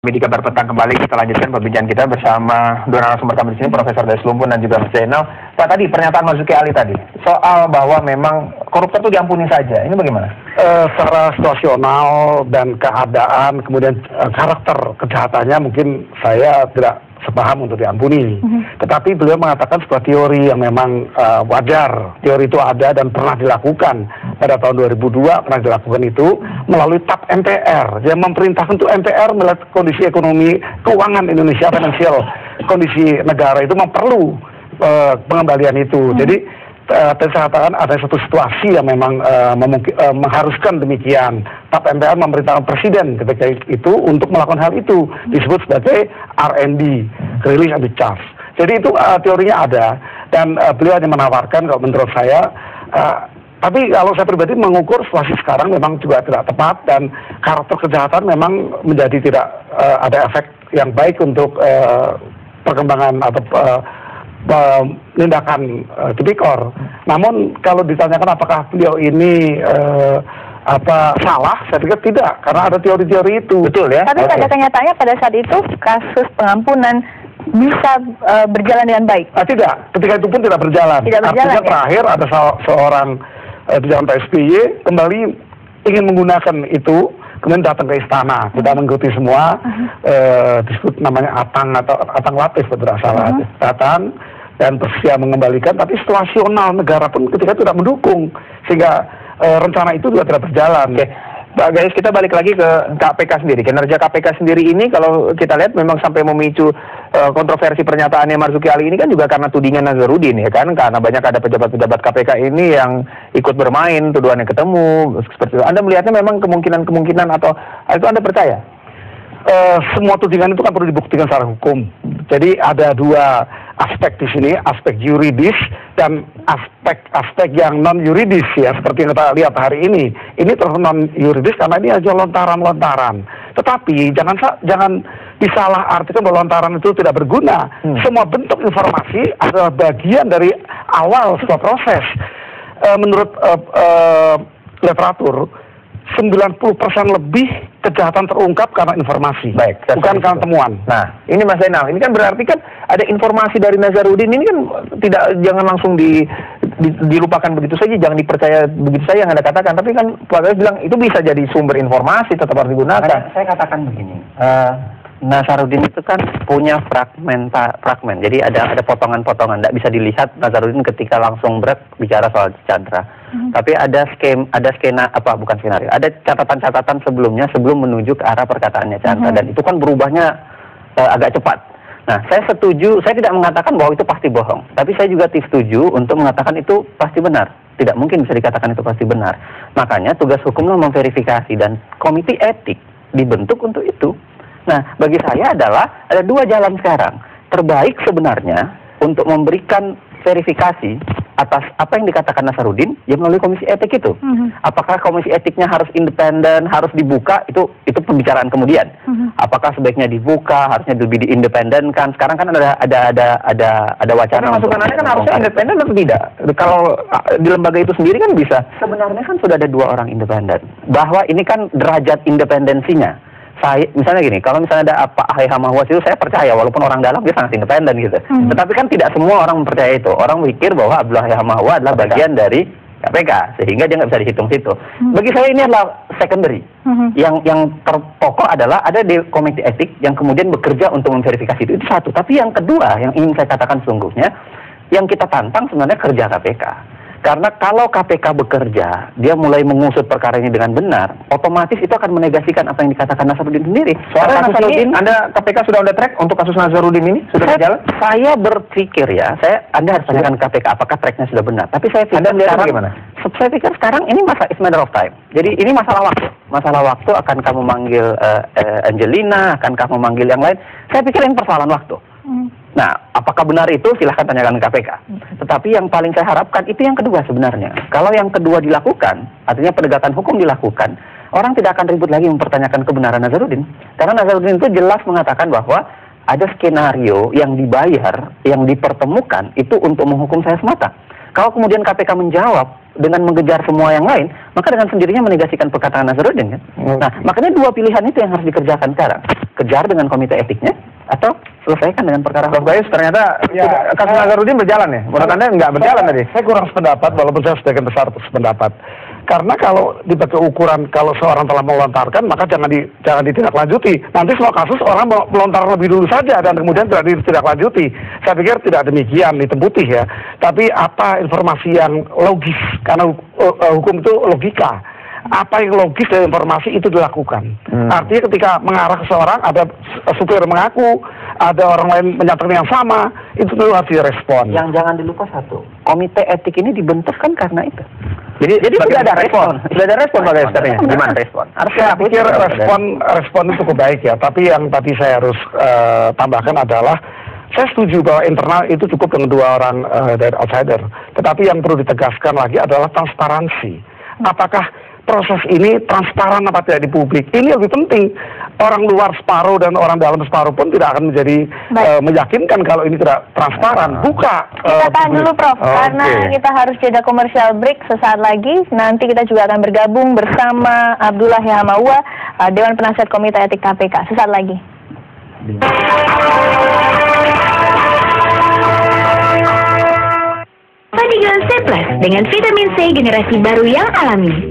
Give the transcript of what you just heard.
Di Kabar Petang kembali kita lanjutkan perbincangan kita bersama dua narasumber kami di sini, Profesor Des Lumpun dan juga Mas Zainal. Pak, tadi pernyataan Mas Zuki Ali tadi soal bahwa memang koruptor itu diampuni saja. Ini bagaimana? Secara situasional dan keadaan, kemudian karakter kejahatannya mungkin saya tidak sepaham untuk diampuni. Tetapi beliau mengatakan sebuah teori yang memang wajar. Teori itu ada dan pernah dilakukan. Pada tahun 2002 pernah dilakukan itu melalui TAP MPR yang memerintahkan untuk MPR melihat kondisi ekonomi keuangan Indonesia, finansial kondisi negara itu perlu pengembalian itu. Jadi saya katakan ada satu situasi yang memang mengharuskan demikian. TAP MPR memerintahkan presiden ketika itu untuk melakukan hal itu, disebut sebagai R&D, release and discharge. Jadi itu teorinya ada dan beliau hanya menawarkan, kalau menurut saya. Tapi kalau saya pribadi mengukur situasi sekarang memang juga tidak tepat dan karakter kejahatan memang menjadi tidak ada efek yang baik untuk perkembangan atau penindakan tipikor. Namun kalau ditanyakan apakah beliau ini salah, saya pikir tidak, karena ada teori-teori itu. Betul ya? Tapi pada kenyataannya pada saat itu kasus pengampunan bisa berjalan dengan baik? Tidak, ketika itu pun tidak berjalan. Artinya terakhir ada seorang di zaman Pak SBY kembali ingin menggunakan itu, kemudian datang ke istana, kita mengikuti semua, disebut namanya Atang Latif berasal, datang dan bersedia mengembalikan, tapi situasional negara pun ketika itu tidak mendukung, sehingga rencana itu juga tidak berjalan. Pak guys, kita balik lagi ke KPK sendiri. Kinerja KPK sendiri ini kalau kita lihat memang sampai memicu kontroversi pernyataannya Marzuki Ali ini kan juga karena tudingan Nazarudin ya kan, karena banyak ada pejabat-pejabat KPK ini yang ikut bermain, tuduhannya ketemu seperti itu. Anda melihatnya memang kemungkinan atau itu Anda percaya? Semua tudingan itu kan perlu dibuktikan secara hukum. Jadi ada dua aspek di sini, aspek yuridis dan aspek yang non yuridis ya, seperti yang kita lihat hari ini. Ini terus non yuridis karena ini aja lontaran-lontaran. Tetapi jangan disalah artikan bahwa lontaran itu tidak berguna. Semua bentuk informasi adalah bagian dari awal sebuah proses. Menurut literatur, 90% lebih kejahatan terungkap karena informasi, bukan karena temuan. Nah, ini Mas Zainal, ini kan berarti kan ada informasi dari Nazarudin ini kan jangan langsung dilupakan begitu saja, jangan dipercaya begitu saja yang Anda katakan. Tapi kan Pak Gayus bilang itu bisa jadi sumber informasi, tetap harus digunakan. Saya katakan begini, Nazarudin itu kan punya fragmen, jadi ada potongan-potongan, tidak bisa dilihat Nazarudin ketika langsung bicara soal Chandra. Tapi ada skenario, ada catatan-catatan sebelumnya sebelum menuju ke arah perkataannya Chandra, dan itu kan berubahnya agak cepat. Nah, saya setuju, saya tidak mengatakan bahwa itu pasti bohong, tapi saya juga setuju untuk mengatakan itu pasti benar. Tidak mungkin bisa dikatakan itu pasti benar. Makanya tugas hukumlah memverifikasi dan komite etik dibentuk untuk itu. Nah, bagi saya adalah ada dua jalan sekarang. Terbaik sebenarnya untuk memberikan verifikasi atas apa yang dikatakan Nazarudin ya melalui komisi etik itu. Apakah komisi etiknya harus independen, harus dibuka, itu pembicaraan kemudian. Apakah sebaiknya dibuka, harusnya lebih diindependenkan? Sekarang kan ada wacana. Masukan Anda kan harusnya independen atau tidak? Kalau di lembaga itu sendiri kan bisa. Sebenarnya kan sudah ada dua orang independen. Bahwa ini kan derajat independensinya. Misalnya gini, kalau misalnya ada Pak Hayham Mahwas itu saya percaya, walaupun orang dalam dia sangat independen gitu. Tetapi kan tidak semua orang mempercayai itu. Orang mikir bahwa Abdullah Hayham Mahwas adalah bagian dari KPK, sehingga dia nggak bisa dihitung situ. Bagi saya ini adalah secondary. Yang terpokok adalah ada di komite etik yang kemudian bekerja untuk memverifikasi itu satu. Tapi yang kedua, yang ingin saya katakan sesungguhnya, yang kita tantang sebenarnya kerja KPK. Karena kalau KPK bekerja, dia mulai mengusut perkara ini dengan benar, otomatis itu akan menegasikan apa yang dikatakan Nazarudin sendiri. Soal kasus ini, Anda KPK sudah on the track untuk kasus Nazarudin ini? Sudah berjalan? Saya berpikir ya, Anda harus tanyakan KPK apakah tracknya sudah benar. Tapi saya pikir saya pikir sekarang ini it's matter of time. Jadi ini masalah waktu. Masalah waktu, akan kamu manggil Angelina, akan kamu manggil yang lain. Saya pikir ini persoalan waktu. Nah, apakah benar itu? Silahkan tanyakan KPK. Tetapi yang paling saya harapkan itu yang kedua sebenarnya. Kalau yang kedua dilakukan, artinya penegakan hukum dilakukan, orang tidak akan ribut lagi mempertanyakan kebenaran Nazarudin. Karena Nazarudin itu jelas mengatakan bahwa ada skenario yang dibayar, yang dipertemukan itu untuk menghukum saya semata. Kalau kemudian KPK menjawab dengan mengejar semua yang lain, maka dengan sendirinya menegasikan perkataan Nazarudin kan. Nah, makanya dua pilihan itu yang harus dikerjakan sekarang. Kejar dengan komite etiknya, atau selesaikan dengan perkara. Prof Gayus, ternyata kasus Nazarudin berjalan ya? Menurut Anda nggak berjalan tadi? Saya kurang sependapat, walaupun saya sebagian besar sependapat. Karena kalau dipakai ukuran kalau seorang telah melontarkan, maka jangan ditindaklanjuti. Nanti semua kasus orang melontar lebih dulu saja dan kemudian tidak ditindaklanjuti. Saya pikir tidak demikian, hitam putih ya. Tapi apa informasi yang logis? Karena hukum itu logika. Apa yang logis dari informasi itu dilakukan. Artinya ketika mengarah ke seorang, ada supir mengaku, ada orang lain menyatakan yang sama, itu dulu harus direspon. Yang jangan dilupa satu, komite etik ini dibentuk kan karena itu. Jadi sudah ada respon. Sudah ada respon Pak Gayus katanya. Gimana respon? Saya pikir respon itu cukup baik ya. Tapi yang tadi saya harus tambahkan adalah saya setuju bahwa internal itu cukup dengan dua orang dari outsider. Tetapi yang perlu ditegaskan lagi adalah transparansi. Apakah proses ini transparan apa tidak di publik? Ini lebih penting. Orang luar separuh dan orang dalam separuh pun tidak akan menjadi meyakinkan kalau ini tidak transparan. Buka. Kita tahan dulu Prof, karena kita harus jeda komersial break sesaat lagi. Nanti kita juga akan bergabung bersama Abdullah Yahamawa, Dewan Penasihat Komite Etik KPK. Sesaat lagi. Fadigal C+ dengan vitamin C generasi baru yang alami.